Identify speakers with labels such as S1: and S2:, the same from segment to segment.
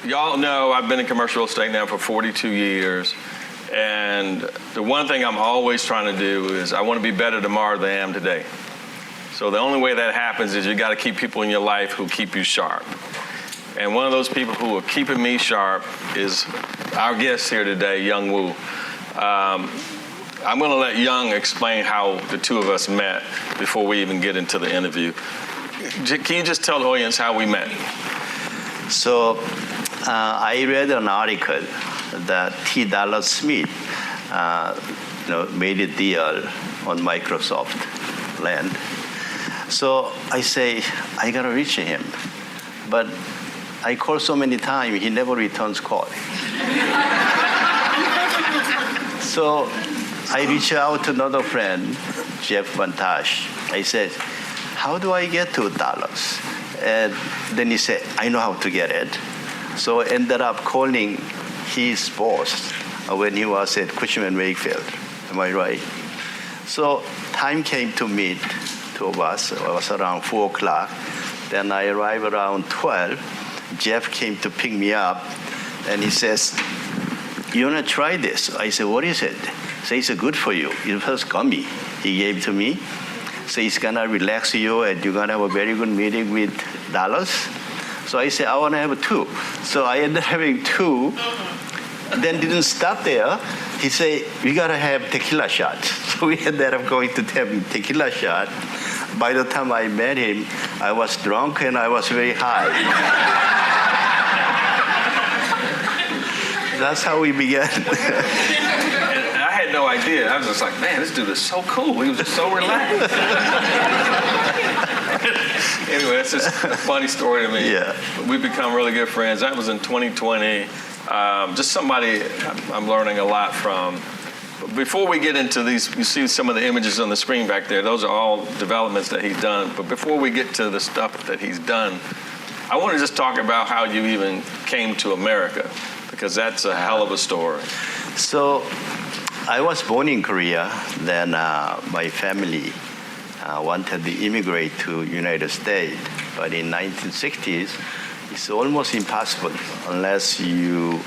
S1: y'all know I've been in commercial real estate now for 42 years. And the one thing I'm always trying to do is I want to be better tomorrow than I am today. So the only way that happens is you got to keep people in your life who keep you sharp. And one of those people who are keeping me sharp is our guest here today, Youngwoo. I'm going to let Young explain how the two of us met before we even get into the interview. Can you just tell the audience how we met?
S2: So I read an article that T. Dallas Smith made a deal on Microsoft land. So I say, I got to reach him. But I call so many times, he never returns call. So I reach out to another friend, Jeff Vantash. I said, how do I get to Dallas? And then he said, I know how to get it. So I ended up calling his boss when he was at Cushman & Wakefield. Am I right? So time came to meet, two of us. It was around 4 o'clock. Then I arrived around 12. Jeff came to pick me up, and he says, you want to try this? I said, what is it? So he said, good for you. It was gummy. He gave it to me. So it's going to relax you, and you're going to have a very good meeting with Dallas. So I said, I want to have 2. So I ended up having 2. Then didn't stop there. He said, we got to have tequila shots. So we ended up going to have tequila shot. By the time I met him, I was drunk and I was very high. That's how we began.
S1: I had no idea. I was just like, man, this dude is so cool. He was just so relaxed. Anyway, that's just a funny story to me.
S2: Yeah.
S1: We've become really good friends. That was in 2020. Just somebody I'm learning a lot from. Before we get into these, you see some of the images on the screen back there. Those are all developments that he's done. But before we get to the stuff that he's done, I want to just talk about how you even came to America, because that's a hell of a story.
S2: So I was born in Korea. Then my family wanted to immigrate to United States. But in 1960s, it's almost impossible unless you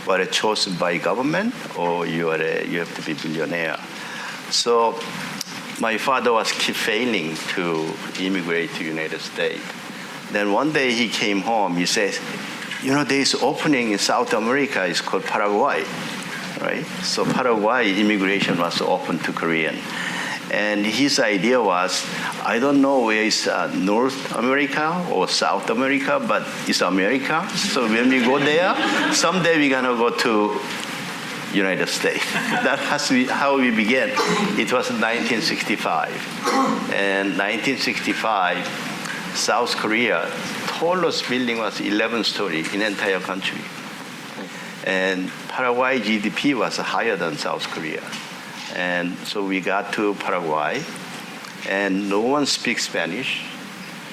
S2: were chosen by government or you have to be billionaire. So my father was keep failing to immigrate to United States. Then one day he came home. He says, there's opening in South America. It's called Paraguay, right? So Paraguay immigration was open to Korean. And his idea was, I don't know where is North America or South America, but it's America. So when we go there, someday we're gonna go to United States. That has to be how we began. It was 1965. And 1965, South Korea, tallest building was 11-story in the entire country. And Paraguay GDP was higher than South Korea. And so we got to Paraguay, and no one speaks Spanish.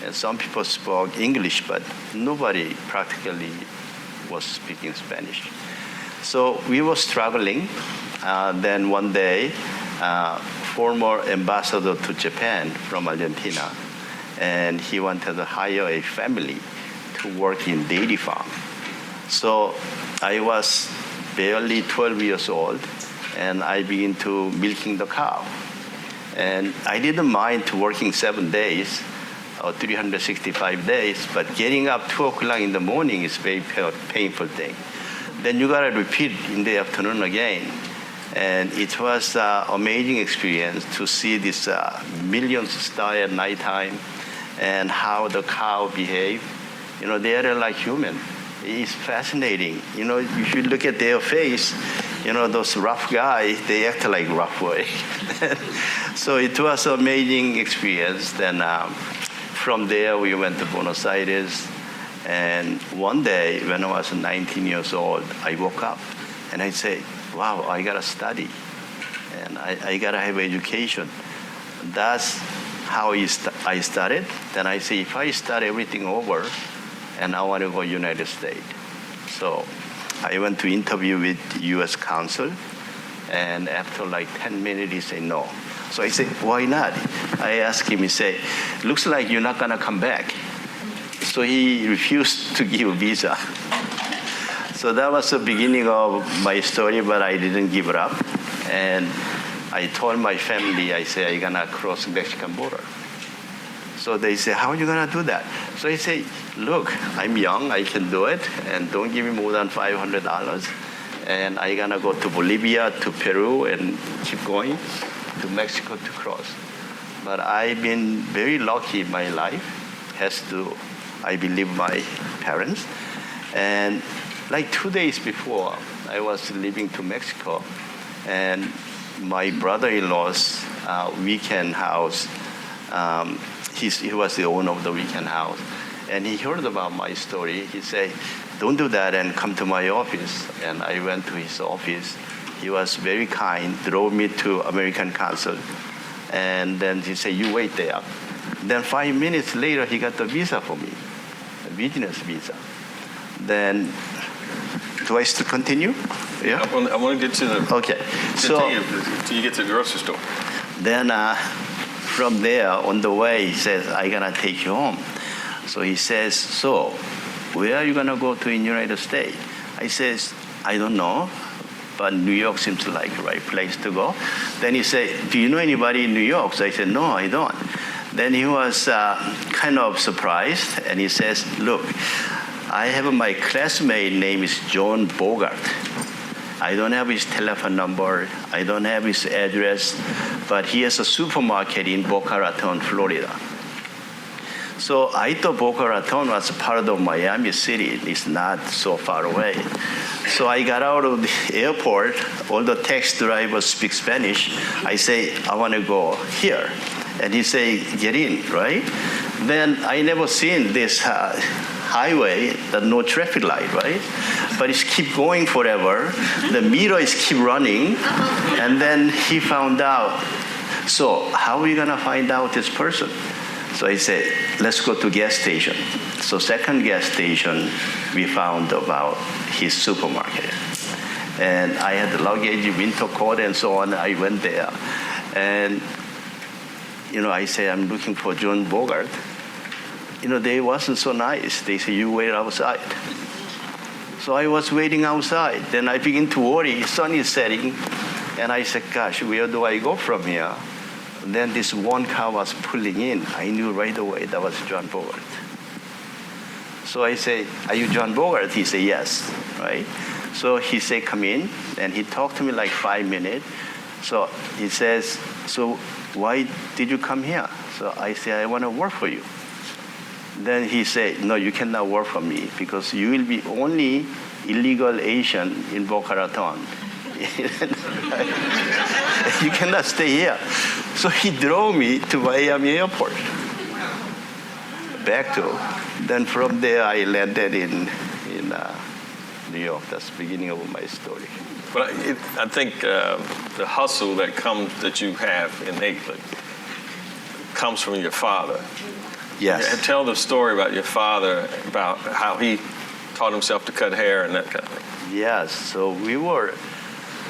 S2: And some people spoke English, but nobody practically was speaking Spanish. So we were struggling. Then one day, former ambassador to Japan from Argentina, and he wanted to hire a family to work in dairy farm. So I was barely 12 years old, and I began to milking the cow. And I didn't mind to working 7 days, or 365 days, but getting up 2 o'clock in the morning is a very painful thing. Then you gotta repeat in the afternoon again. And it was an amazing experience to see this millions of stars at nighttime and how the cow behave. They are like human. It's fascinating. If you look at their face, those rough guys, they act like rough boy. So it was an amazing experience. Then from there, we went to Buenos Aires. And one day, when I was 19 years old, I woke up and I said, wow, I got to study. And I got to have education. That's how I started. Then I say, if I start everything over, and I want to go United States. So I went to interview with U.S. Consul, and after like 10 minutes, he said no. So I said, why not? I asked him, he said, looks like you're not gonna come back. So he refused to give a visa. So that was the beginning of my story, but I didn't give it up. And I told my family, I said, I'm gonna cross Mexican border. So they say, how are you gonna do that? So I say, look, I'm young, I can do it, and don't give me more than $500. And I'm gonna go to Bolivia, to Peru, and keep going to Mexico to cross. But I've been very lucky in my life, has to, I believe, my parents. And like 2 days before, I was leaving to Mexico, and my brother-in-law's weekend house, he was the owner of the weekend house, and he heard about my story. He said, don't do that and come to my office. And I went to his office. He was very kind, drove me to American Consul, and then he said, you wait there. Then 5 minutes later, he got the visa for me, a business visa. Then, do I still continue? Yeah.
S1: I want to get to the.
S2: Okay.
S1: Continue till you get to the grocery store.
S2: Then from there, on the way, he says, I'm going to take you home. So he says, so where are you going to go to in the United States? I says, I don't know, but New York seems like the right place to go. Then he said, do you know anybody in New York? So I said, no, I don't. Then he was kind of surprised, and he says, look, I have my classmate name is John Bogart. I don't have his telephone number. I don't have his address, but he has a supermarket in Boca Raton, Florida. So I thought Boca Raton was part of Miami City. It's not so far away. So I got out of the airport. All the taxi drivers speak Spanish. I say, I want to go here. And he say, get in, right? Then I never seen this highway, that no traffic light, right? But it's keep going forever. The meter is keep running. And then he found out, so how are we gonna find out this person? So I said, let's go to gas station. So second gas station, we found about his supermarket. And I had the luggage, winter coat, and so on. I went there. And, I say, I'm looking for John Bogart. They wasn't so nice. They say, you wait outside. So I was waiting outside. Then I begin to worry. Sun is setting. And I said, gosh, where do I go from here? And then this one car was pulling in. I knew right away that was John Bogart. So I say, are you John Bogart? He said, yes, right? So he said, come in. And he talked to me like 5 minutes. So he says, so why did you come here? So I say, I want to work for you. Then he said, no, you cannot work for me because you will be only illegal Asian in Boca Raton. You cannot stay here. So he drove me to Miami Airport. Back to. Then from there I landed in New York. That's the beginning of my story.
S1: But I think the hustle that you have innately comes from your father.
S2: Yes.
S1: Tell the story about your father, about how he taught himself to cut hair and that kind of thing.
S2: Yes. So we were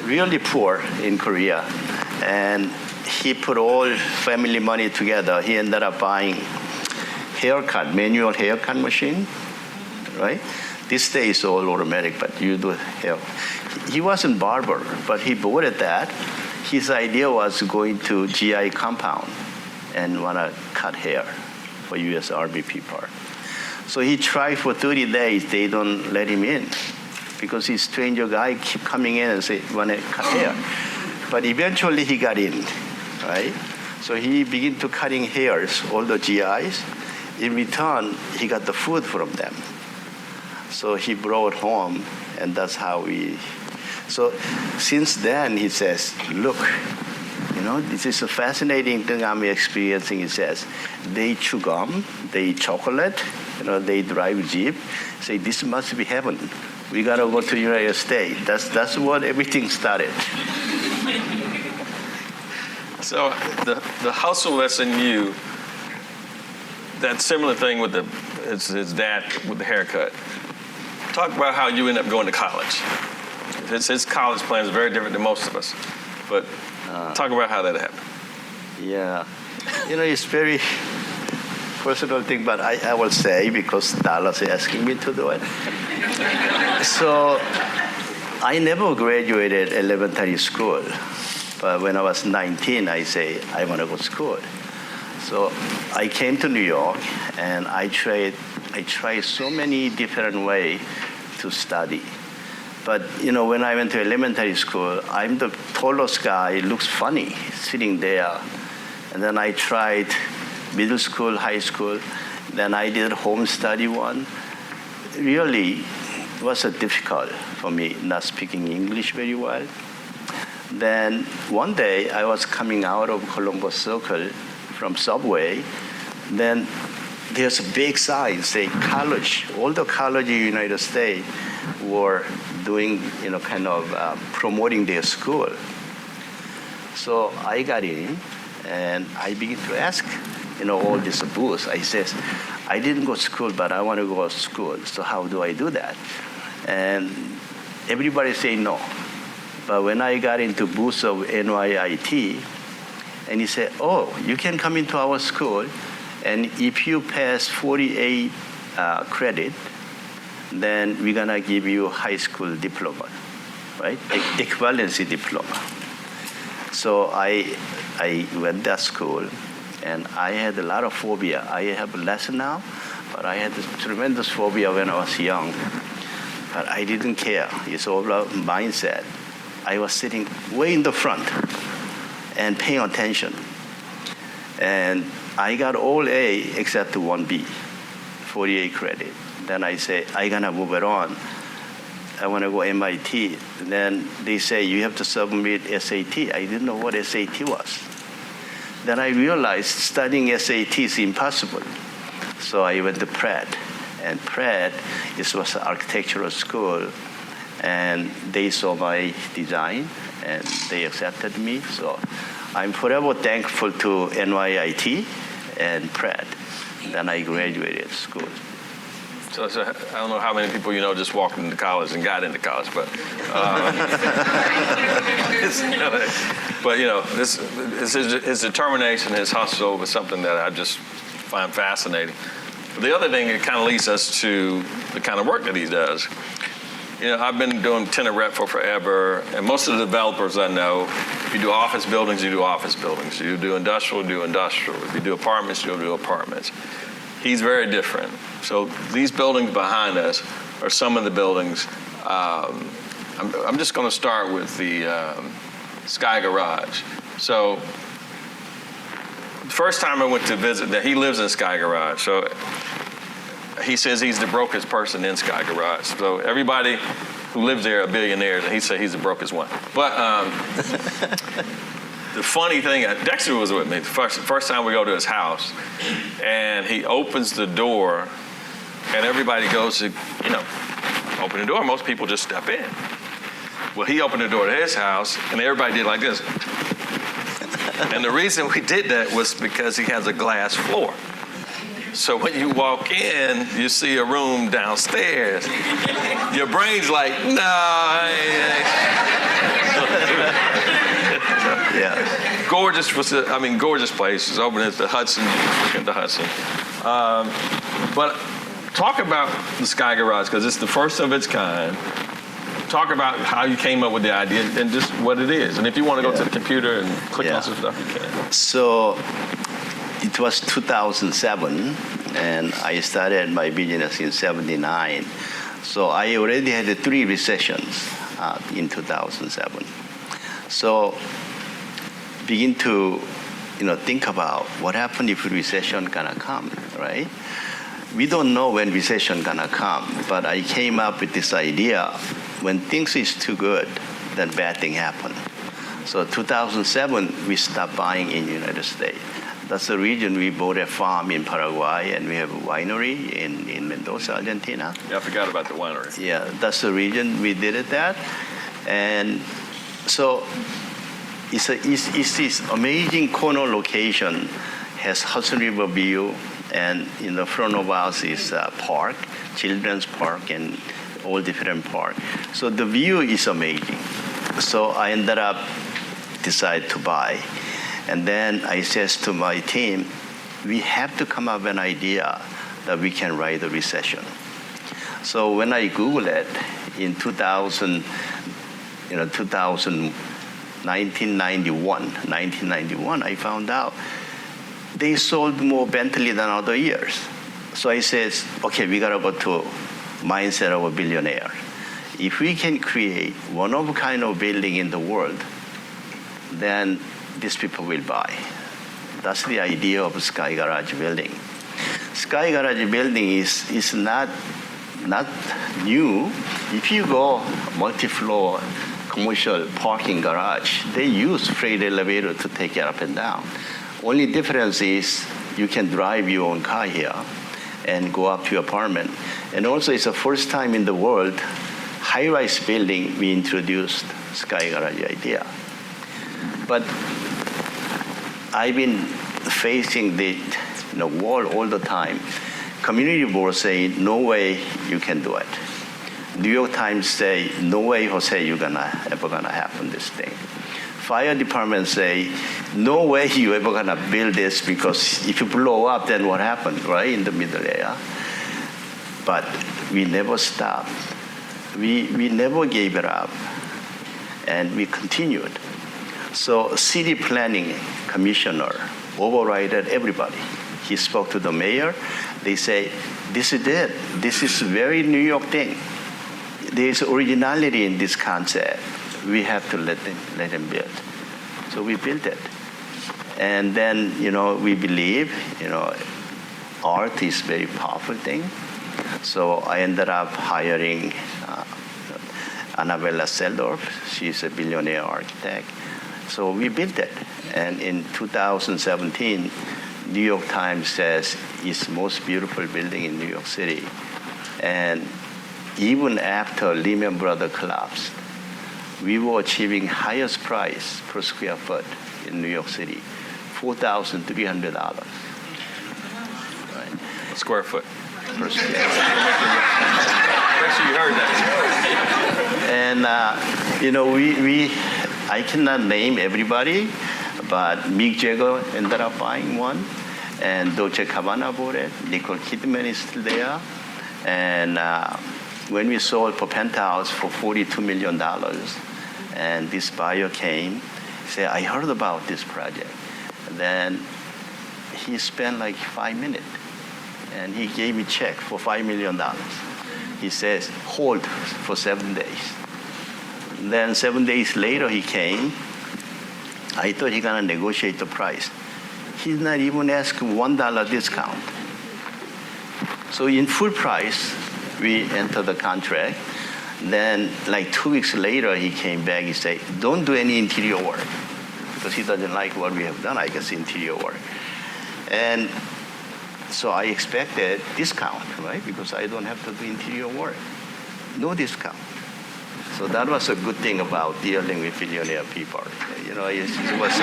S2: really poor in Korea, and he put all family money together. He ended up buying manual haircut machine, right? This day is all automatic, but you do hair. He wasn't barber, but he bought it that. His idea was going to GI compound and want to cut hair for U.S. Army people. So he tried for 30 days. They don't let him in because this stranger guy keep coming in and say, want to cut hair. But eventually he got in, right? So he began to cutting hairs, all the GIs. In return, he got the food from them. So he brought home, and that's how we. So since then, he says, look, this is a fascinating thing I'm experiencing. He says, they chew gum, they eat chocolate, they drive Jeep. Say, this must be heaven. We got to go to the United States. That's what everything started.
S1: So the hustle that's in you, that similar thing with his dad with the haircut. Talk about how you end up going to college. His college plan is very different than most of us, but talk about how that happened.
S2: Yeah, it's very personal thing, but I will say because Dallas is asking me to do it. So I never graduated elementary school, but when I was 19, I say I want to go to school. So I came to New York, and I tried so many different ways to study. But when I went to elementary school, I'm the tallest guy. It looks funny sitting there. And then I tried middle school, high school. Then I did home study one. Really, it was difficult for me, not speaking English very well. Then one day, I was coming out of Columbus Circle from Subway. Then there's a big sign saying college. All the colleges in the United States were doing, promoting their school. So I got in, and I began to ask, all these booths. I says, I didn't go to school, but I want to go to school. So how do I do that? And everybody say no. But when I got into booth of NYIT, and he said, oh, you can come into our school, and if you pass 48 credit, then we're gonna give you high school diploma, right? Equivalency diploma. So I went to that school, and I had a lot of phobia. I have less now, but I had this tremendous phobia when I was young. But I didn't care. It's all about mindset. I was sitting way in the front and paying attention. And I got all A except one B, 48 credit. Then I say, I'm gonna move it on. I wanna go MIT. Then they say, you have to submit SAT. I didn't know what SAT was. Then I realized studying SAT is impossible. So I went to Pratt. And Pratt, this was an architectural school. And they saw my design, and they accepted me. So I'm forever thankful to NYIT and Pratt. Then I graduated school.
S1: So I don't know how many people just walked into college and got into college, but his determination, his hustle was something that I just find fascinating. But the other thing, it kind of leads us to the kind of work that he does. I've been doing tenant rep for forever, and most of the developers I know, if you do office buildings, you do office buildings. You do industrial, you do industrial. If you do apartments, you'll do apartments. He's very different. So these buildings behind us are some of the buildings. I'm just going to start with the Sky Garage. So the first time I went to visit, that he lives in Sky Garage. So he says he's the brokest person in Sky Garage. So everybody who lives there are billionaires, and he said he's the brokest one. But the funny thing, Dexter was with me the first time we go to his house, and he opens the door, and everybody goes to, open the door. Most people just step in. Well, he opened the door to his house, and everybody did like this. And the reason we did that was because he has a glass floor. So when you walk in, you see a room downstairs. Your brain's like, nah. Yeah. Gorgeous place. It's open at the Hudson. But talk about the Sky Garage, because it's the first of its kind. Talk about how you came up with the idea and just what it is. And if you want to go to the computer and click on some stuff, you can.
S2: So it was 2007, and I started my business in 79. So I already had 3 recessions in 2007. So begin to think about what happened if recession gonna come, right? We don't know when recession gonna come, but I came up with this idea: when things is too good, then bad thing happen. So 2007, we stopped buying in United States. That's the reason we bought a farm in Paraguay, and we have a winery in Mendoza, Argentina.
S1: Yeah, I forgot about the winery.
S2: Yeah, that's the reason we did it that. And so it's this amazing corner location, has Hudson River view, and in the front of us is a park, children's park, and all different park. So the view is amazing. So I ended up decide to buy. And then I says to my team, we have to come up with an idea that we can ride the recession. So when I Google it in 1991, I found out they sold more Bentley than other years. So I said, okay, we gotta go to mindset of a billionaire. If we can create one of a kind of building in the world, then these people will buy. That's the idea of Sky Garage building. Sky Garage building is not new. If you go multi-floor commercial parking garage, they use freight elevator to take it up and down. Only difference is you can drive your own car here and go up to your apartment. And also it's the first time in the world, high-rise building, we introduced Sky Garage idea. But I've been facing the wall all the time. Community board say, no way you can do it. New York Times say, no way, Jose, you're ever gonna happen this thing. Fire department say, no way you ever gonna build this, because if you blow up, then what happened, right, in the middle area? But we never stopped. We never gave it up, and we continued. So city planning commissioner overrided everybody. He spoke to the mayor. They say, this is it. This is a very New York thing. There's originality in this concept. We have to let them build. So we built it. And then, we believe, art is a very powerful thing. So I ended up hiring Annabella Seldorf. She's a billionaire architect. So we built it. And in 2017, New York Times says it's the most beautiful building in New York City. And even after Lehman Brothers collapsed, we were achieving highest price per square foot in New York City, $4,300. Right?
S1: Square foot.
S2: Per square foot.
S1: Make sure you heard that.
S2: And, I cannot name everybody, but Mick Jagger ended up buying one, and Dolce & Gabbana bought it. Nicole Kidman is still there. And when we sold for penthouse for $42 million, and this buyer came, said, I heard about this project. And then he spent like 5 minutes, and he gave me a check for $5 million. He says, hold for 7 days. And then 7 days later he came. I thought he gonna negotiate the price. He's not even asking $1 discount. So in full price, we entered the contract. Then like 2 weeks later, he came back, he said, don't do any interior work, because he doesn't like what we have done, I guess, interior work. And so I expected discount, right? Because I don't have to do interior work. No discount. So that was a good thing about dealing with billionaire people. It was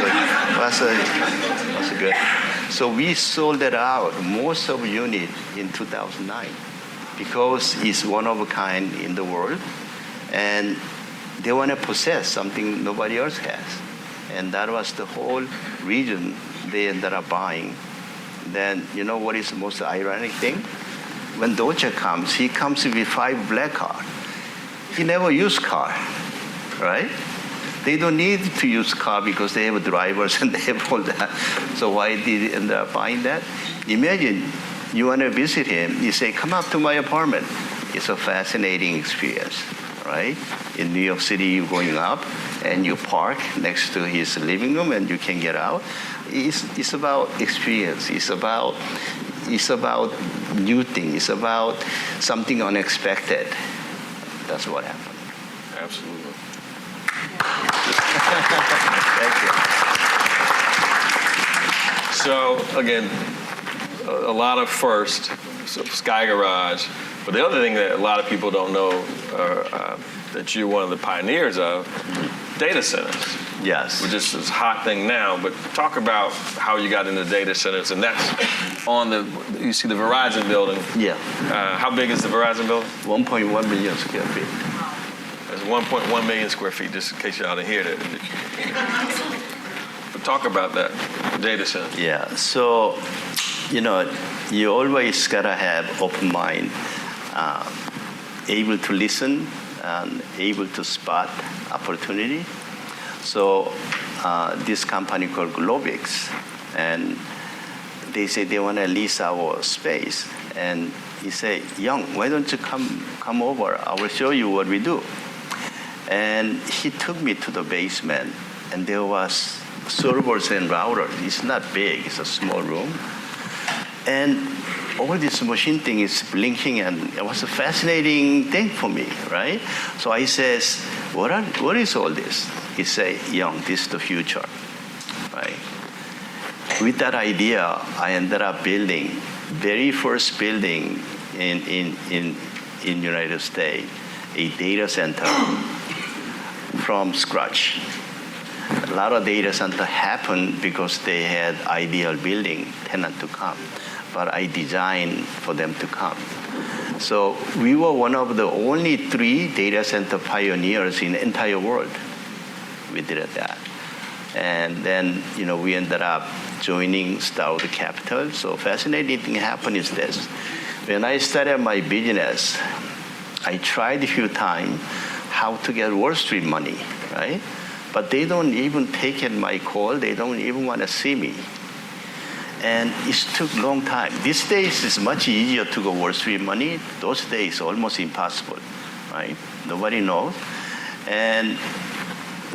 S2: good. So we sold it out, most of the unit in 2009, because it's one of a kind in the world, and they want to possess something nobody else has. And that was the whole reason they ended up buying. Then, what is the most ironic thing? When Dolce comes, he comes with 5 black cars. He never used car, right? They don't need to use car because they have drivers and they have all that. So why did he end up buying that? Imagine you want to visit him. You say, come up to my apartment. It's a fascinating experience, right? In New York City, you're going up and you park next to his living room and you can get out. It's about experience. It's about new things. It's about something unexpected. That's what happened.
S1: Absolutely.
S2: Thank you.
S1: So again, a lot of first, so Sky Garage. But the other thing that a lot of people don't know, that you're one of the pioneers of, data centers.
S2: Yes.
S1: Which is this hot thing now. But talk about how you got into data centers, and that's on you see the Verizon building.
S2: Yeah.
S1: How big is the Verizon building?
S2: 1.1 million square feet.
S1: It's 1.1 million square feet, just in case y'all didn't hear that. But talk about that data center.
S2: Yeah. So you always gotta have open mind, able to listen, and able to spot opportunity. So this company called Globix, and they say they want to lease our space. And he said, Young, why don't you come over? I will show you what we do. And he took me to the basement, and there was servers and routers. It's not big, it's a small room. And all this machine thing is blinking, and it was a fascinating thing for me, right? So I says, what is all this? He said, Young, this is the future, right? With that idea, I ended up building very first building in United States, a data center from scratch. A lot of data center happened because they had ideal building tenant to come, but I designed for them to come. So we were one of the only 3 data center pioneers in the entire world. We did that. And then, we ended up joining Starwood Capital. So fascinating thing happened is this. When I started my business, I tried a few times how to get Wall Street money, right? But they don't even take in my call. They don't even want to see me. And it took a long time. These days, it's much easier to go Wall Street money. Those days, almost impossible, right? Nobody knows. And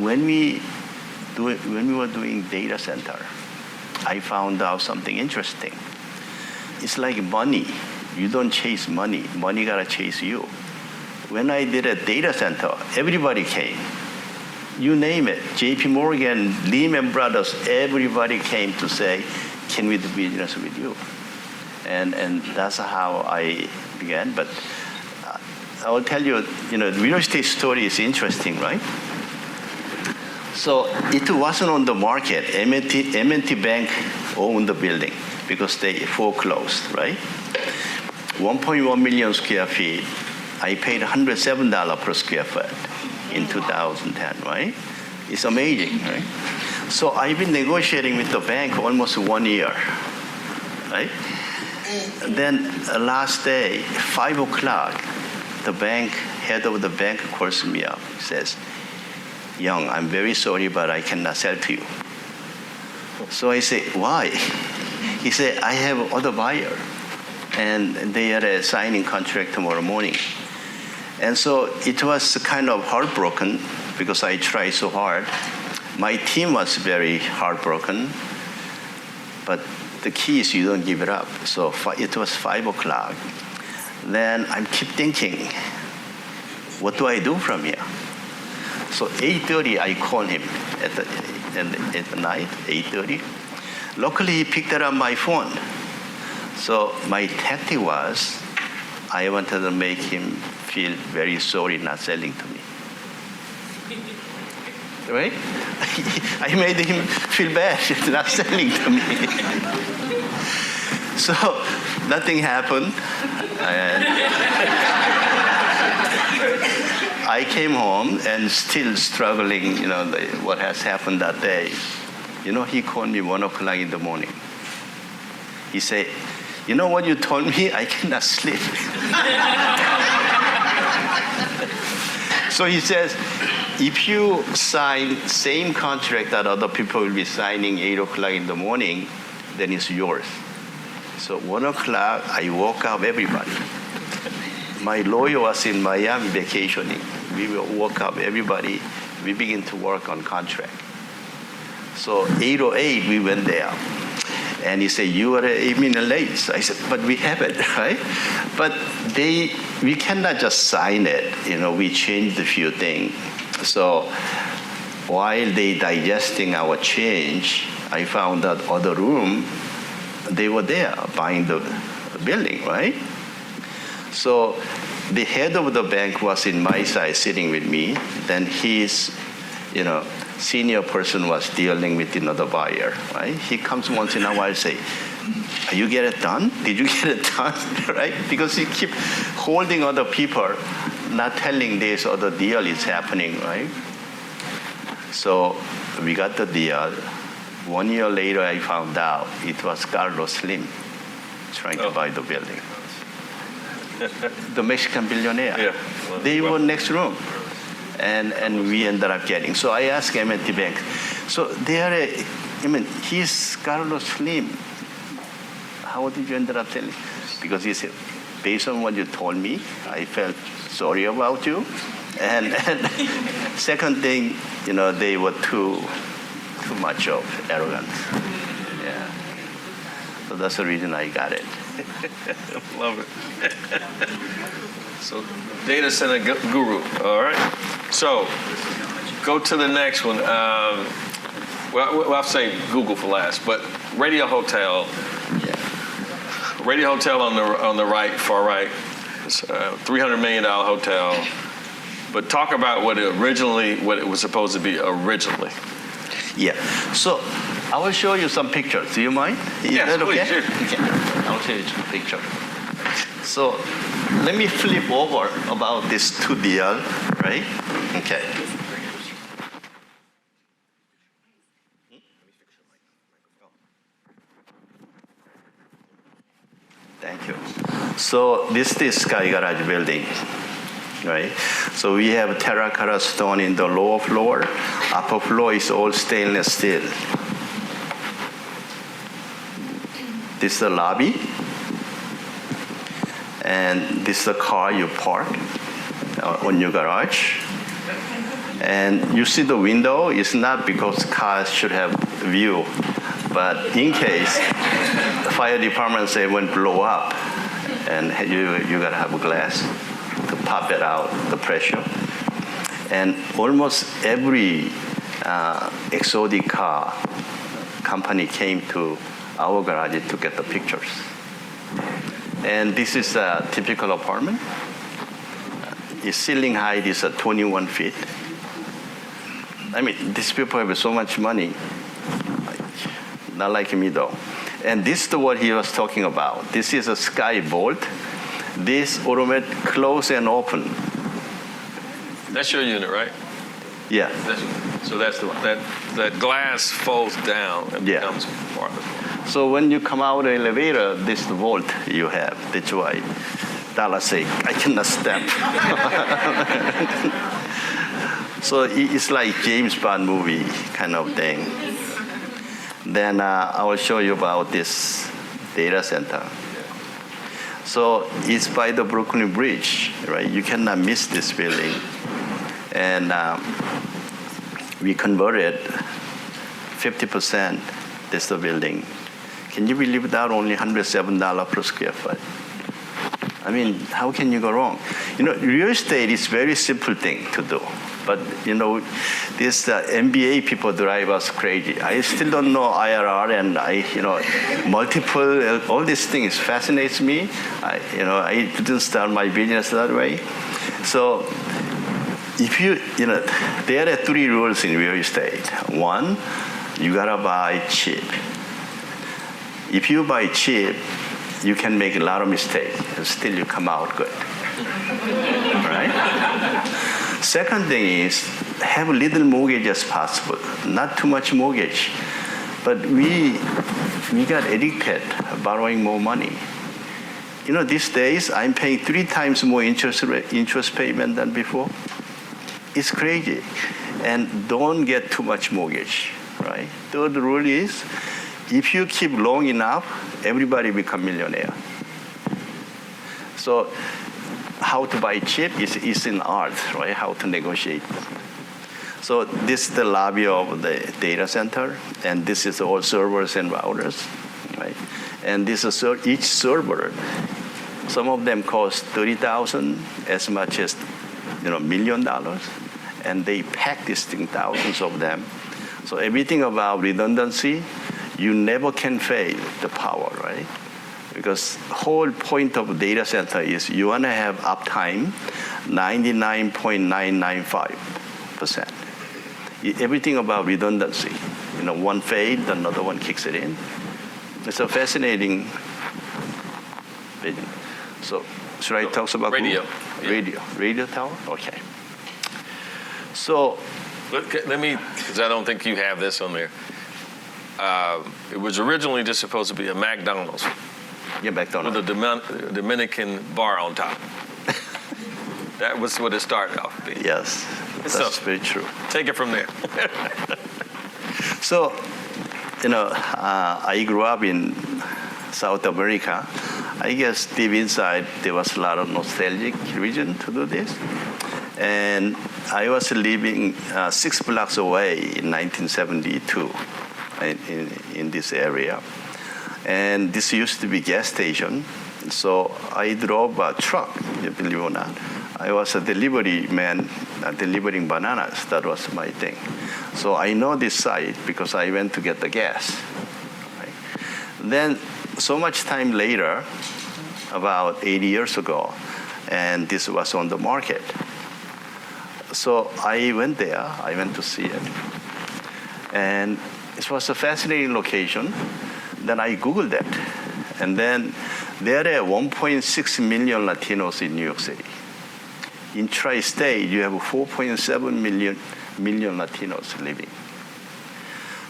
S2: when we were doing data center, I found out something interesting. It's like money. You don't chase money. Money gotta chase you. When I did a data center, everybody came. You name it. JP Morgan, Lehman Brothers, everybody came to say, can we do business with you? And that's how I began. But I will tell you, the real estate story is interesting, right? So it wasn't on the market. M&T Bank owned the building because they foreclosed, right? 1.1 million square feet. I paid $107 per square foot in 2010, right? It's amazing, right? So I've been negotiating with the bank almost 1 year, right? Then last day, 5 o'clock, the head of the bank calls me up. He says, Young, I'm very sorry, but I cannot sell to you. So I say, why? He said, I have other buyer, and they had a signing contract tomorrow morning. And so it was kind of heartbroken because I tried so hard. My team was very heartbroken, but the key is you don't give it up. So it was 5 o'clock. Then I keep thinking, what do I do from here? So 8:30, I call him at the night, 8:30. Luckily, he picked up my phone. So my tactic was, I wanted to make him feel very sorry not selling to me. Right? I made him feel bad not selling to me. So nothing happened. I came home and still struggling, what has happened that day. He called me 1 o'clock in the morning. He said, you know what you told me? I cannot sleep. So he says, if you sign same contract that other people will be signing 8 o'clock in the morning, then it's yours. So 1 o'clock, I woke up everybody. My lawyer was in Miami vacationing. We woke up everybody. We began to work on contract. So 8:08, we went there. And he said, you are 8 minutes late. So I said, but we have it, right? But we cannot just sign it. We changed a few things. So while they digesting our change, I found that other room, they were there buying the building, right? So the head of the bank was in my side sitting with me. Then his, senior person was dealing with another buyer, right? He comes once in a while and say, you get it done? Did you get it done, right? Because he keep holding other people, not telling this other deal is happening, right? So we got the deal. 1 year later, I found out it was Carlos Slim. trying to buy the building. The Mexican billionaire.
S1: Yeah.
S2: They were next room. And we ended up getting. So I asked M&T Bank. So he's Carlos Slim. How did you end up telling? Because he said, based on what you told me, I felt sorry about you. And second thing, they were too much of arrogance. Yeah. So that's the reason I got it.
S1: Love it. So, data center guru. All right. So, go to the next one. Well, I'll say Google for last, but Radio Hotel.
S2: Yeah.
S1: Radio Hotel on the right, far right. It's a $300 million hotel. But talk about what it was supposed to be originally.
S2: Yeah. So I will show you some pictures. Do you mind?
S1: Yes, please.
S2: Okay?
S1: Sure.
S2: Okay. I'll show you some pictures. So let me flip over about this 2DL, right? Okay. Thank you. So this is Sky Garage building, right? So we have terracotta stone in the lower floor. Upper floor is all stainless steel. This is the lobby. And this is the car you park on your garage. And you see the window. It's not because cars should have view, but in case the fire department say when blow up, and you gotta have a glass to pop it out, the pressure. And almost every exotic car company came to our garage to get the pictures. And this is a typical apartment. The ceiling height is 21 feet. I mean, these people have so much money. Not like me though. And this is what he was talking about. This is a Sky Vault. This automatic close and open.
S1: That's your unit, right?
S2: Yeah.
S1: So that's the one. That glass folds down and becomes part of it.
S2: So when you come out of the elevator, this is the vault you have. That's why Dallas say, I cannot step. So it's like James Bond movie kind of thing. Then I will show you about this data center. So it's by the Brooklyn Bridge, right? You cannot miss this building. And we converted 50%, this is the building. Can you believe that? Only $107 per square foot. I mean, how can you go wrong? Real estate is very simple thing to do. But, this MBA people drive us crazy. I still don't know IRR and multiple, all these things fascinates me. I didn't start my business that way. So if there are 3 rules in real estate. 1, you gotta buy cheap. If you buy cheap, you can make a lot of mistakes and still you come out good. Right? Second thing is have little mortgage as possible, not too much mortgage. But we got addicted borrowing more money. These days I'm paying 3 times more interest payment than before. It's crazy. And don't get too much mortgage, right? Third rule is if you keep long enough, everybody become millionaire. So how to buy cheap is an art, right? How to negotiate. So this is the lobby of the data center, and this is all servers and routers, right? And this is each server. Some of them cost $30,000, as much as $1 million, and they pack this thing, thousands of them. So everything about redundancy, you never can fail the power, right? Because whole point of data center is you want to have uptime 99.995%. Everything about redundancy. One failed, another one kicks it in. It's a fascinating vision. So should I talk about
S1: radio?
S2: Yeah. Radio tower? Okay. So
S1: let me, because I don't think you have this on there. It was originally just supposed to be a McDonald's.
S2: Yeah,
S1: with
S2: McDonald's.
S1: a Dominican bar on top. That was what it started off being.
S2: Yes, that's
S1: So-
S2: very true.
S1: Take it from there.
S2: So, I grew up in South America. I guess deep inside there was a lot of nostalgic reason to do this. And I was living 6 blocks away in 1972 in this area. And this used to be gas station. So I drove a truck, believe it or not. I was a delivery man, delivering bananas. That was my thing. So I know this site because I went to get the gas. Right? Then, so much time later, about 80 years ago, and this was on the market. So I went there. I went to see it. And it was a fascinating location. Then I Googled it. And then there are 1.6 million Latinos in New York City. In tri-state, you have 4.7 million Latinos living.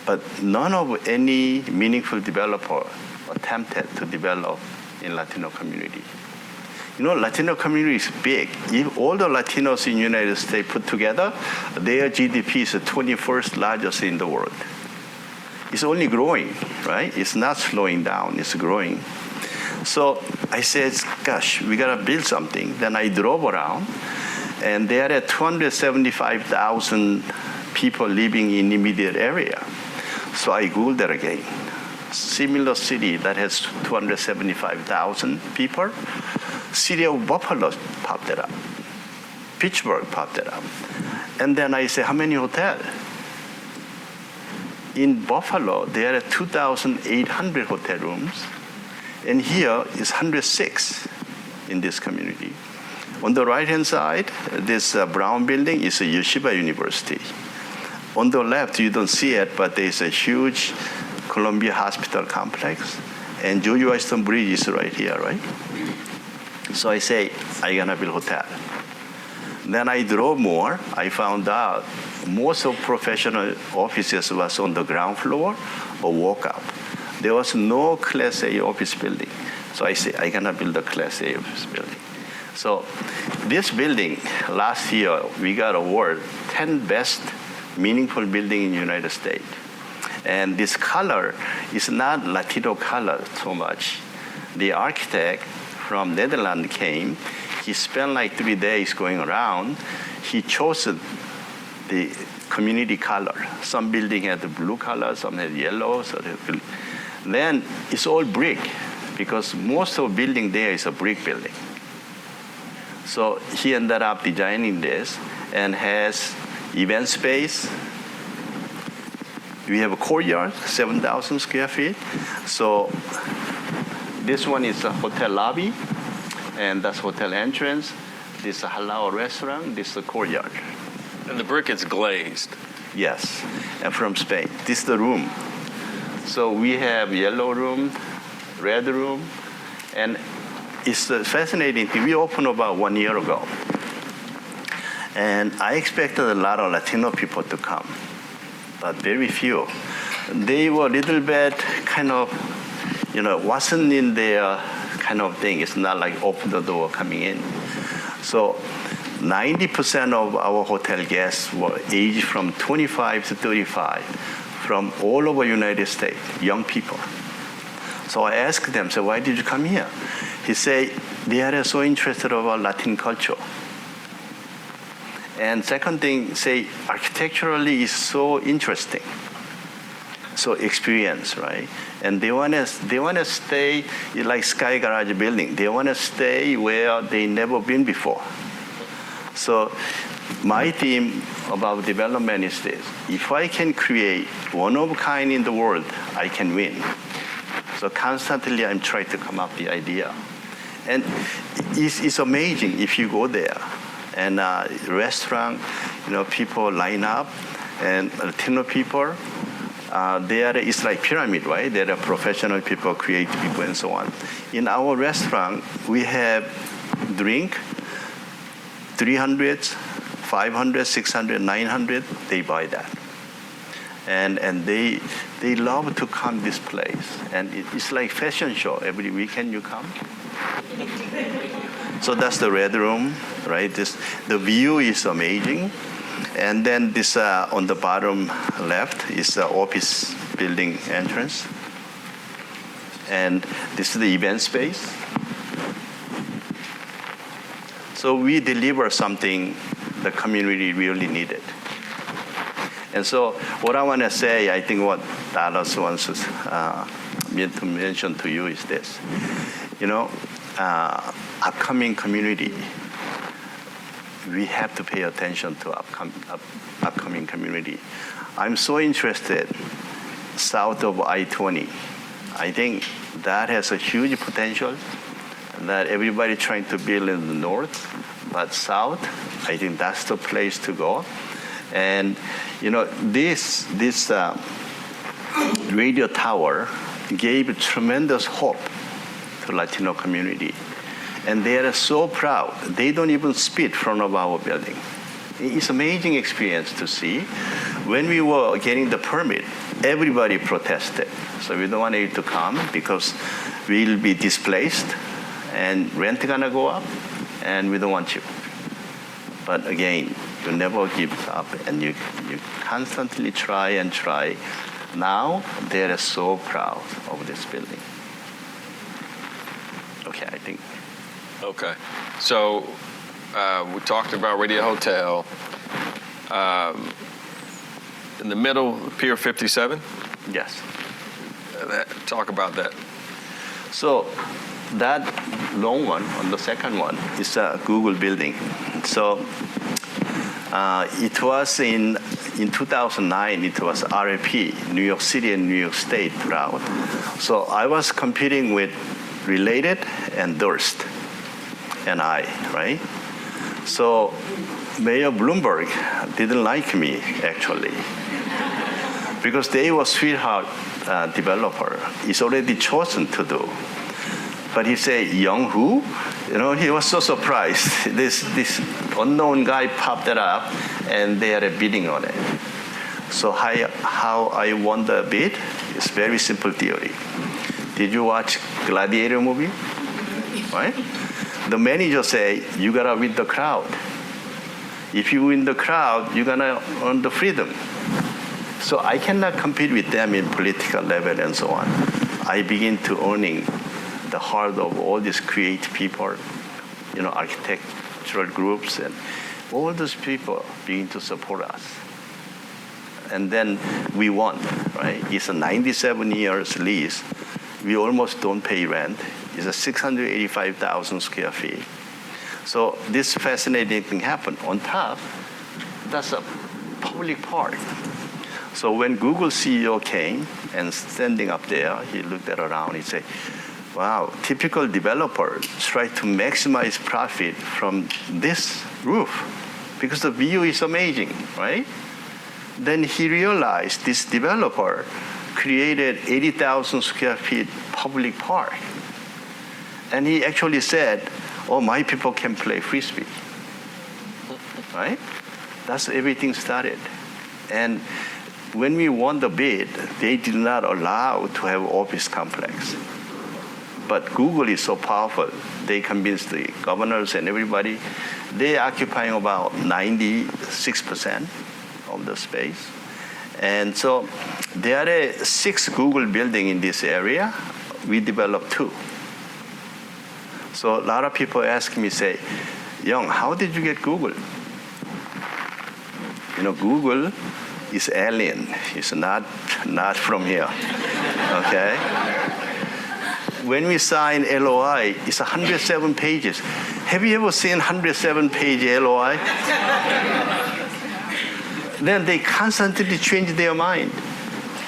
S2: But none of any meaningful developer attempted to develop in Latino community. Latino community is big. If all the Latinos in the United States put together, their GDP is the 21st largest in the world. It's only growing, right? It's not slowing down, it's growing. So I said, gosh, we gotta build something. Then I drove around, and there are 275,000 people living in the immediate area. So I Googled it again. Similar city that has 275,000 people. City of Buffalo popped it up. Pittsburgh popped it up. And then I say, how many hotels? In Buffalo, there are 2,800 hotel rooms. And here is 106 in this community. On the right-hand side, this brown building is a Yeshiva University. On the left, you don't see it, but there's a huge Columbia Hospital complex. And George Washington Bridge is right here, right? So I say, I'm gonna build a hotel. Then I drove more. I found out most of professional offices was on the ground floor or walk up. There was no Class A office building. So I say, I'm gonna build a Class A office building. So this building, last year, we got award 10 best meaningful building in the United States. And this color is not Latino color so much. The architect from Netherlands came. He spent like 3 days going around. He chose the community color. Some building had the blue color, some had yellow. Then it's all brick, because most of the building there is a brick building. So he ended up designing this and has event space. We have a courtyard, 7,000 square feet. So this one is a hotel lobby, and that's hotel entrance. This is a halal restaurant. This is a courtyard.
S1: And the brick is glazed.
S2: Yes, and from Spain. This is the room. So we have yellow room, red room, and it's a fascinating thing. We opened about 1 year ago. And I expected a lot of Latino people to come, but very few. They were a little bit kind of, wasn't in their kind of thing. It's not like open the door coming in. So 90% of our hotel guests were aged from 25 to 35 from all over the United States, young people. So I asked them, so why did you come here? He said, they are so interested about Latin culture. And second thing, say, architecturally is so interesting. So experience, right? And they want to stay like Sky Garage building. They want to stay where they never been before. So my theme about development is this: if I can create one of a kind in the world, I can win. So constantly I'm trying to come up with the idea. And it's amazing if you go there. And restaurant, people line up, and Latino people, there is like pyramid, right? There are professional people, creative people, and so on. In our restaurant, we have drink, 300, 500, 600, 900, they buy that. And they they love to come this place. And it's like fashion show. Every weekend you come. So that's the red room, right? The view is amazing. And then this on the bottom left is the office building entrance. And this is the event space. So we deliver something the community really needed. And so what I want to say, I think what Dallas wants me to mention to you is this. Upcoming community, we have to pay attention to upcoming community. I'm so interested south of I-20. I think that has a huge potential that everybody trying to build in the north, but south, I think that's the place to go. And this radio tower gave tremendous hope to Latino community. And they are so proud. They don't even spit in front of our building. It's amazing experience to see. When we were getting the permit, everybody protested. So we don't want you to come because we'll be displaced and rent gonna go up, and we don't want you. But again, you never give up, and you constantly try and try. Now they are so proud of this building. Okay, I think.
S1: Okay. So we talked about Radio Hotel. In the middle, Pier 57?
S2: Yes.
S1: Talk about that.
S2: So that long one, on the second one, is a Google building. So it was in 2009, it was RFP, New York City and New York State route. So I was competing with Related and Durst and I, right? So Mayor Bloomberg didn't like me, actually, because they were sweetheart developer. He's already chosen to do. But he said, Youngwoo? He was so surprised. This unknown guy popped it up, and they are bidding on it. So how I won the bid is very simple theory. Did you watch Gladiator movie? Right? The manager say, you gotta win the crowd. If you win the crowd, you're gonna earn the freedom. So I cannot compete with them in political level and so on. I begin to earning the heart of all these creative people, architectural groups, and all those people begin to support us. And then we won, right? It's a 97 years lease. We almost don't pay rent. It's a 685,000 square feet. So this fascinating thing happened. On top, that's a public park. So when Google CEO came and standing up there, he looked around, he said, wow, typical developer try to maximize profit from this roof because the view is amazing, right? Then he realized this developer created 80,000 square feet public park. And he actually said, oh, my people can play Frisbee, right? That's everything started. And when we won the bid, they did not allow to have office complex. But Google is so powerful, they convinced the governors and everybody. They're occupying about 96% of the space. And so there are 6 Google buildings in this area. We developed 2. So a lot of people ask me, say, Young, how did you get Google? Google is alien. It's not from here, okay? When we sign LOI, it's 107 pages. Have you ever seen 107-page LOI? Then they constantly change their mind.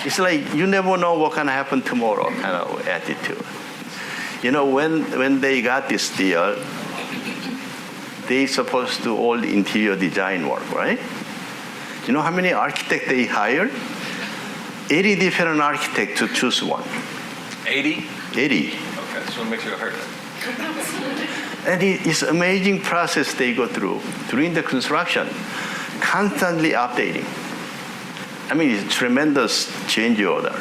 S2: It's like you never know what can happen tomorrow kind of attitude. When they got this deal, they supposed to do all the interior design work, right? You know how many architects they hired? 80 different architects to choose one.
S1: 80?
S2: 80.
S1: Okay, so make sure I heard that.
S2: And it's an amazing process they go through during the construction, constantly updating. I mean, it's tremendous change order.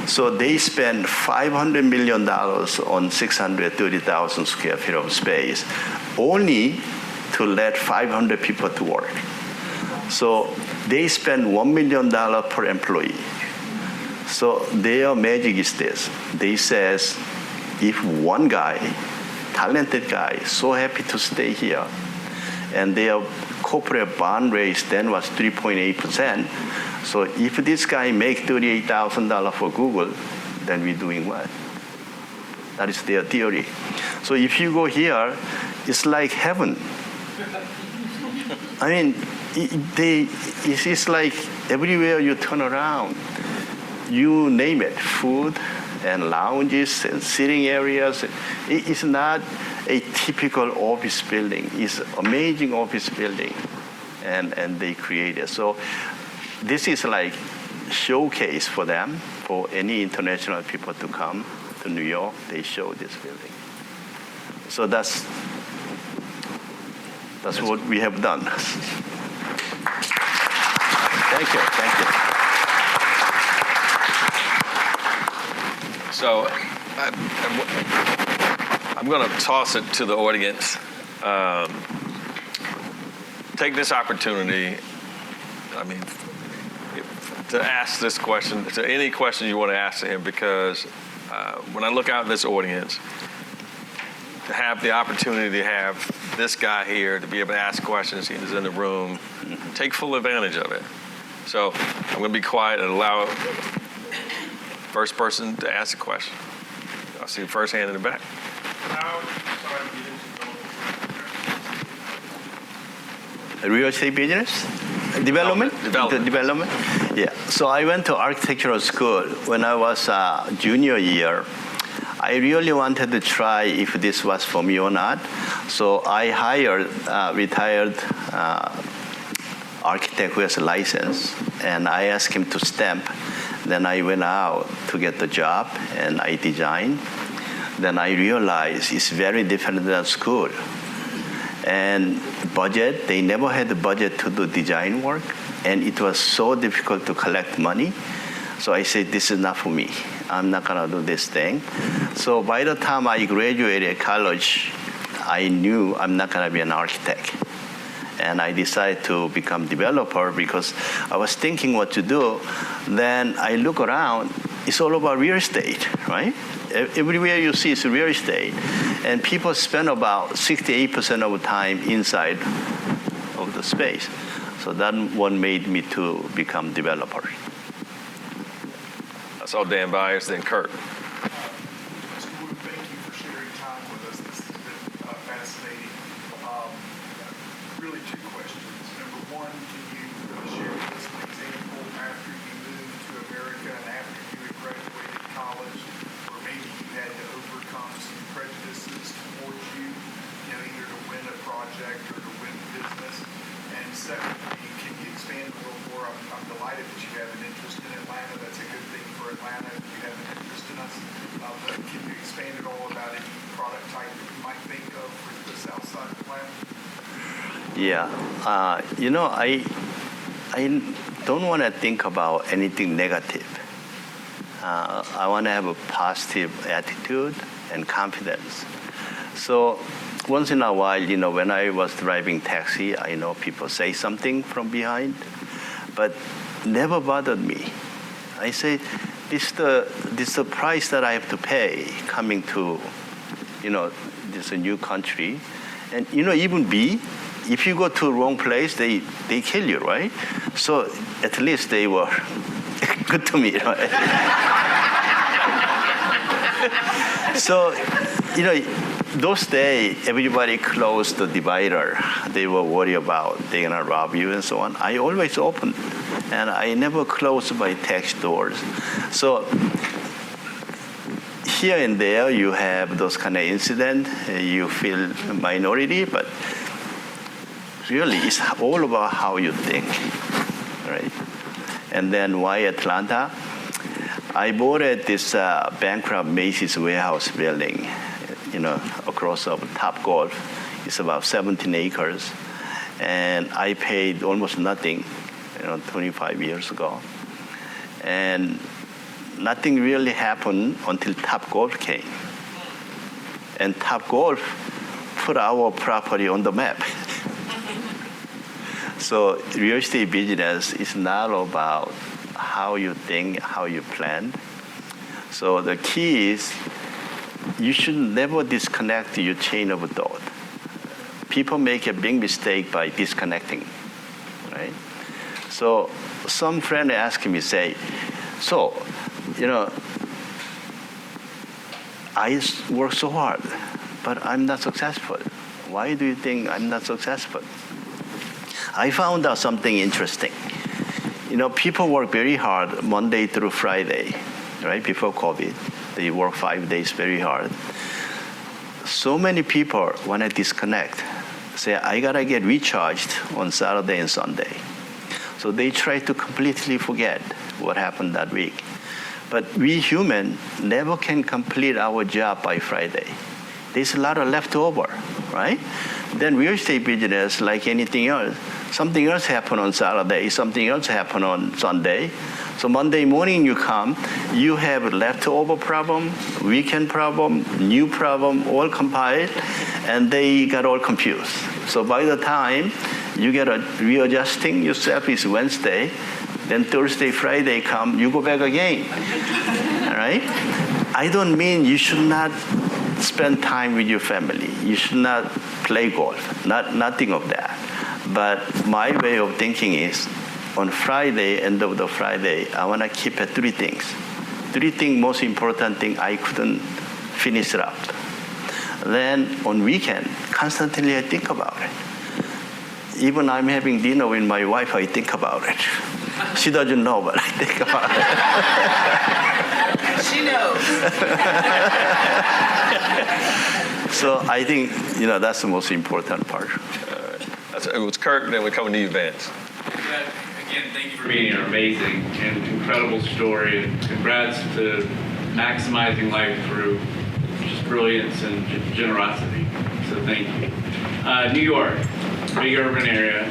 S2: So they spend $500 million on 630,000 square feet of space, only to let 500 people to work. So they spend $1 million per employee. So their magic is this. They says, if one guy, talented guy, so happy to stay here, and their corporate bond rate then was 3.8%. So if this guy make $38,000 for Google, then we're doing what? That is their theory. So if you go here, it's like heaven. I mean, it's like everywhere you turn around, you name it, food and lounges and sitting areas. It's not a typical office building. It's amazing office building, and they created. So this is like showcase for them, for any international people to come to New York. They show this building. So that's what we have done. Thank you.
S1: So I'm going to toss it to the audience. Take this opportunity, to ask this question, to any question you want to ask to him, because when I look out at this audience, to have the opportunity to have this guy here, to be able to ask questions, he's in the room, take full advantage of it. So I'm going to be quiet and allow first person to ask a question. I'll see the first hand in the back.
S2: Real estate business? Development? Development. Yeah. So I went to architectural school when I was junior year. I really wanted to try if this was for me or not. So I hired retired architect who has a license, and I asked him to stamp. Then I went out to get the job, and I designed. Then I realized it's very different than school. And budget, they never had the budget to do design work, and it was so difficult to collect money. So I said, this is not for me. I'm not gonna do this thing. So by the time I graduated college, I knew I'm not gonna be an architect. And I decided to become developer because I was thinking what to do. Then I look around, it's all about real estate, right? Everywhere you see is real estate. And people spend about 68% of the time inside of the space. So that one made me to become developer.
S1: I saw Dan Byers, then Kurt.
S3: Mr. Wu, thank you for sharing time with us. This has been fascinating. Really two questions. Number one, can you share with us an example after you moved to America and after you had graduated college, where maybe you had to overcome some prejudices towards you, either to win a project or to win business? And secondly, can you expand a little more? I'm delighted that you have an interest in Atlanta. That's a good thing for Atlanta if you have an interest in us. But can you expand at all about any product type that you might think of for the south side of Atlanta?
S2: Yeah, I don't want to think about anything negative. I want to have a positive attitude and confidence. So once in a while, when I was driving taxi, I know people say something from behind, but never bothered me. I say, this is the price that I have to pay coming to, this a new country. And, even if you go to the wrong place, they kill you, right? So at least they were good to me, right? So, those days, everybody closed the divider. They were worried about they're gonna rob you and so on. I always opened, and I never closed my taxi doors. So here and there, you have those kind of incidents. You feel minority, but really, it's all about how you think, right? And then why Atlanta? I bought this bankrupt Macy's warehouse building, across of Top Golf. It's about 17 acres. And I paid almost nothing, 25 years ago. And nothing really happened until Top Golf came. And Top Golf put our property on the map. So real estate business is not about how you think, how you plan. So the key is you should never disconnect your chain of thought. People make a big mistake by disconnecting, right? So some friend asked me, say, so, I work so hard, but I'm not successful. Why do you think I'm not successful? I found out something interesting. People work very hard Monday through Friday, right? Before COVID, they work 5 days very hard. So many people want to disconnect. Say, I gotta get recharged on Saturday and Sunday. So they try to completely forget what happened that week. But we human never can complete our job by Friday. There's a lot of leftover, right? Then real estate business, like anything else, something else happened on Saturday, something else happened on Sunday. So Monday morning you come, you have leftover problem, weekend problem, new problem, all compiled, and they got all confused. So by the time you get readjusting yourself is Wednesday, then Thursday, Friday come, you go back again, all right? I don't mean you should not spend time with your family. You should not play golf, nothing of that. But my way of thinking is, on Friday, end of the Friday, I want to keep at three things. Most important thing I couldn't finish it up. Then on weekend, constantly I think about it. Even I'm having dinner with my wife, I think about it. She doesn't know, but I think about it.
S4: She knows.
S2: So I think, that's the most important part.
S1: It was Kirk, then we're coming to you, Vance.
S5: Again, thank you for being here. Amazing and incredible story. And congrats to maximizing life through just brilliance and generosity. So thank you. New York, big urban area,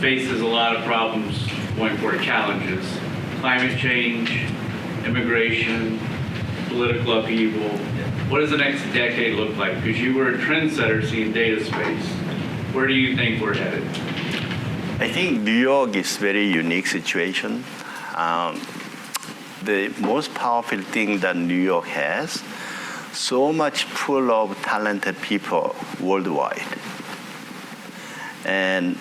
S5: faces a lot of problems going forward, challenges. Climate change, immigration, political upheaval. What does the next decade look like? Because you were a trendsetter seeing data space. Where do you think we're headed?
S2: I think New York is a very unique situation. The most powerful thing that New York has, so much full of talented people worldwide. And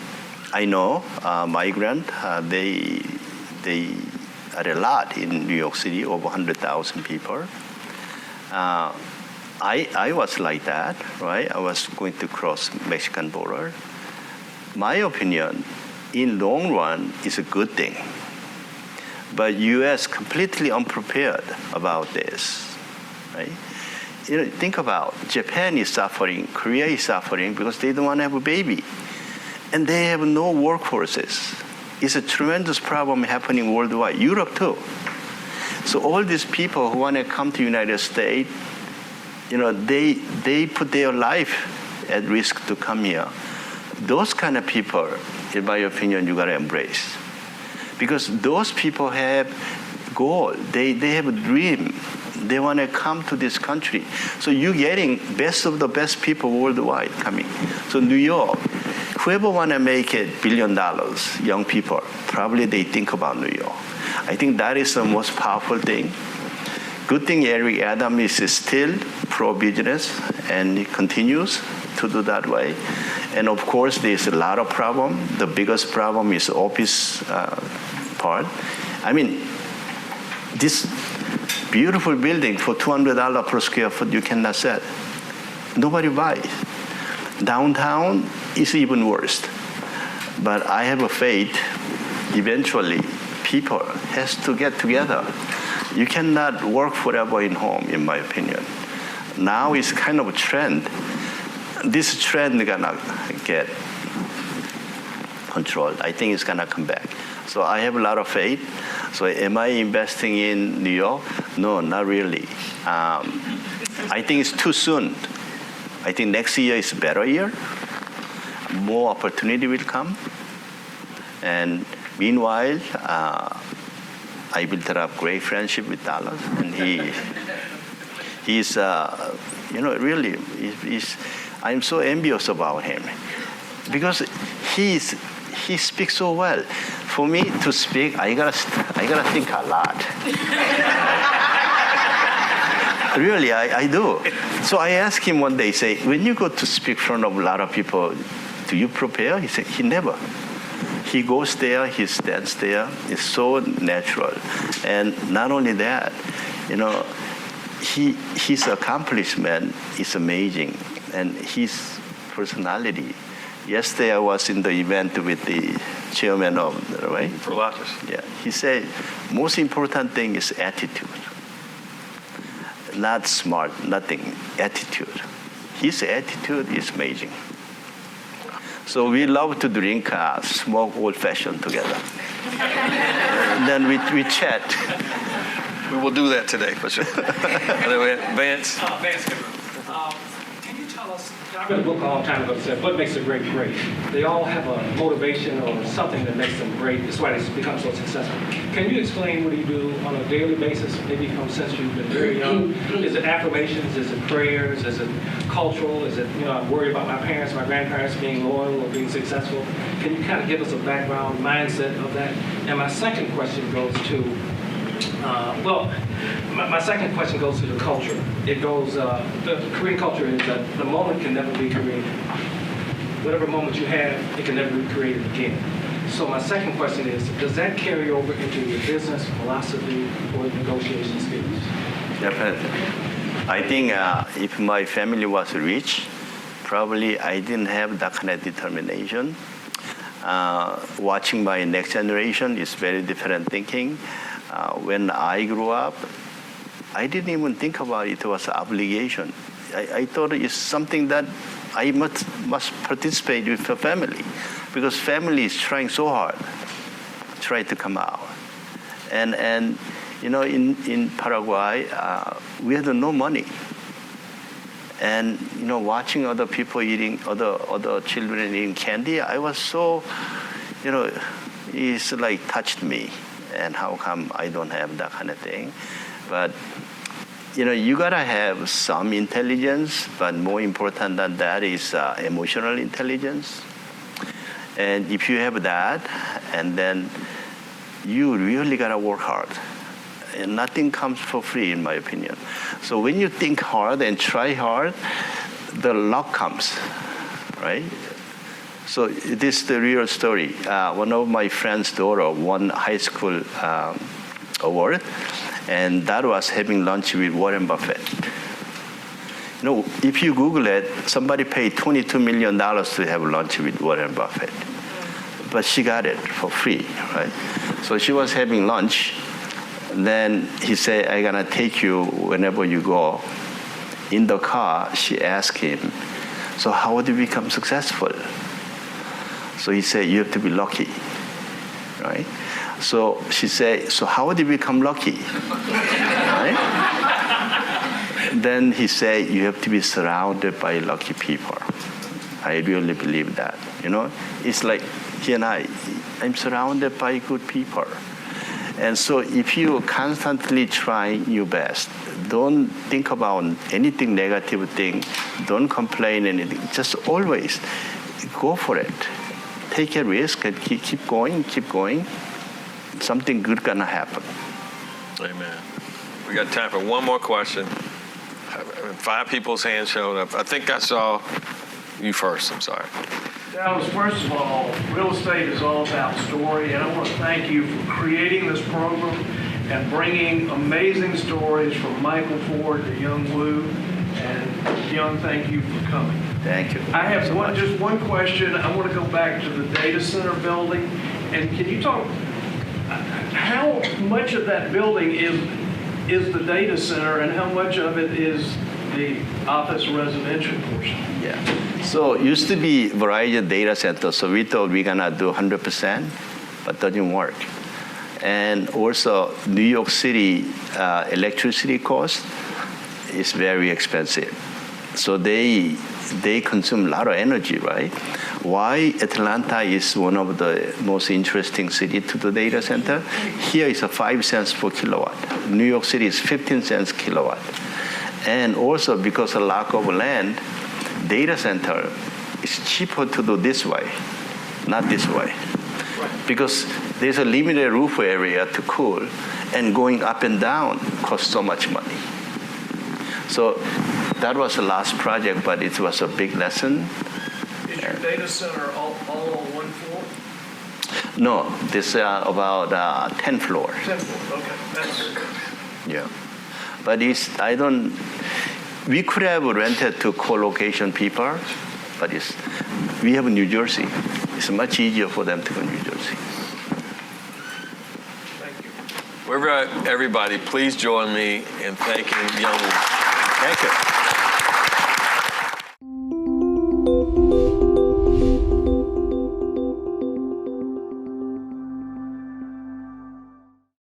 S2: I know migrant, they are a lot in New York City, over 100,000 people. I was like that, right? I was going to cross Mexican border. My opinion, in long run, is a good thing. But U.S. completely unprepared about this, right? Think about Japan is suffering, Korea is suffering because they don't want to have a baby. And they have no workforces. It's a tremendous problem happening worldwide, Europe too. So all these people who want to come to the United States, they put their life at risk to come here. Those kind of people, in my opinion, you got to embrace. Because those people have goal. They have a dream. They want to come to this country. So you're getting best of the best people worldwide coming. So New York, whoever want to make it $1 billion, young people, probably they think about New York. I think that is the most powerful thing. Good thing Eric Adams is still pro-business, and he continues to do that way. And of course, there's a lot of problem. The biggest problem is office part. I mean, this beautiful building for $200 per square foot, you cannot sell. Nobody buys. Downtown is even worse. But I have a faith, eventually, people has to get together. You cannot work forever in home, in my opinion. Now it's kind of a trend. This trend is gonna get controlled. I think it's gonna come back. So I have a lot of faith. So am I investing in New York? No, not really. I think it's too soon. I think next year is a better year. More opportunity will come. And meanwhile, I built up great friendship with Dallas, and he's really, I'm so envious about him because he speaks so well. For me to speak, I gotta think a lot. Really, I do. So I asked him one day, say, when you go to speak in front of a lot of people, do you prepare? He said, he never. He goes there, he stands there. It's so natural. And not only that, his accomplishment is amazing, and his personality. Yesterday I was in the event with the chairman of the
S1: Pilates.
S2: Yeah, he said most important thing is attitude. Not smart, nothing. Attitude. His attitude is amazing. So we love to drink, smoke old-fashioned together. And then we chat.
S1: We will do that today for sure. Anyway, Vance.
S4: Vance, can you tell us, I read a book a long time ago that said, what makes a great great? They all have a motivation or something that makes them great. That's why they become so successful. Can you explain what you do on a daily basis, maybe since you've been very young? Is it affirmations? Is it prayers? Is it cultural? Is it, I worry about my parents, my grandparents being loyal or being successful? Can you kind of give us a background mindset of that? And my second question goes to, my second question goes to the culture. It goes, the Korean culture is that the moment can never be created. Whatever moment you have, it can never be created again. So my second question is, does that carry over into your business philosophy or negotiation skills?
S2: Definitely. I think if my family was rich, probably I didn't have that kind of determination. Watching my next generation is very different thinking. When I grew up, I didn't even think about it was an obligation. I thought it's something that I must participate with the family, because family is trying so hard to try to come out. And in Paraguay, we had no money. And watching other people eating, other children eating candy, I was so, it's like touched me. And how come I don't have that kind of thing? But you gotta have some intelligence, but more important than that is emotional intelligence. And if you have that, and then you really gotta work hard. And nothing comes for free, in my opinion. So when you think hard and try hard, the luck comes, right? So this is the real story. One of my friend's daughter won high school award, and that was having lunch with Warren Buffett. If you Google it, somebody paid $22 million to have lunch with Warren Buffett. But she got it for free, right? So she was having lunch. Then he said, I'm going to take you whenever you go. In the car, she asked him, so how would you become successful? So he said, you have to be lucky, right? So she said, so how would you become lucky? Right? Then he said, you have to be surrounded by lucky people. I really believe that, It's like he and I'm surrounded by good people. And so if you constantly try your best, don't think about anything negative thing, don't complain anything, just always go for it. Take a risk and keep going. Something good gonna happen.
S1: Amen. We got time for one more question. 5 people's hands showed up. I think I saw you first. I'm sorry.
S6: Dallas, first of all, real estate is all about story, and I want to thank you for creating this program and bringing amazing stories from Michael Ford to Youngwoo. And Young, thank you for coming.
S2: Thank you.
S6: I have
S2: so
S6: just one question. I want to go back to the data center building, and can you talk how much of that building is the data center, and how much of it is the office residential portion?
S2: Yeah. So it used to be Verizon data center, so we thought we're gonna do 100%, but doesn't work. And also New York City electricity cost is very expensive. So they consume a lot of energy, right? Why Atlanta is one of the most interesting city to the data center? Here is a 5 cents per kilowatt. New York City is 15 cents kilowatt. And also because of lack of land, data center is cheaper to do this way, not this way. Because there's a limited roof area to cool, and going up and down costs so much money. So that was the last project, but it was a big lesson.
S6: Is your data center all on one floor?
S2: No, this about 10 floors.
S6: 10 floor, okay. That's good.
S2: Yeah, but we could have rented to co-location people, but we have New Jersey. It's much easier for them to go to New Jersey.
S6: Thank you.
S1: Everybody, please join me in thanking Youngwoo.
S2: Thank you.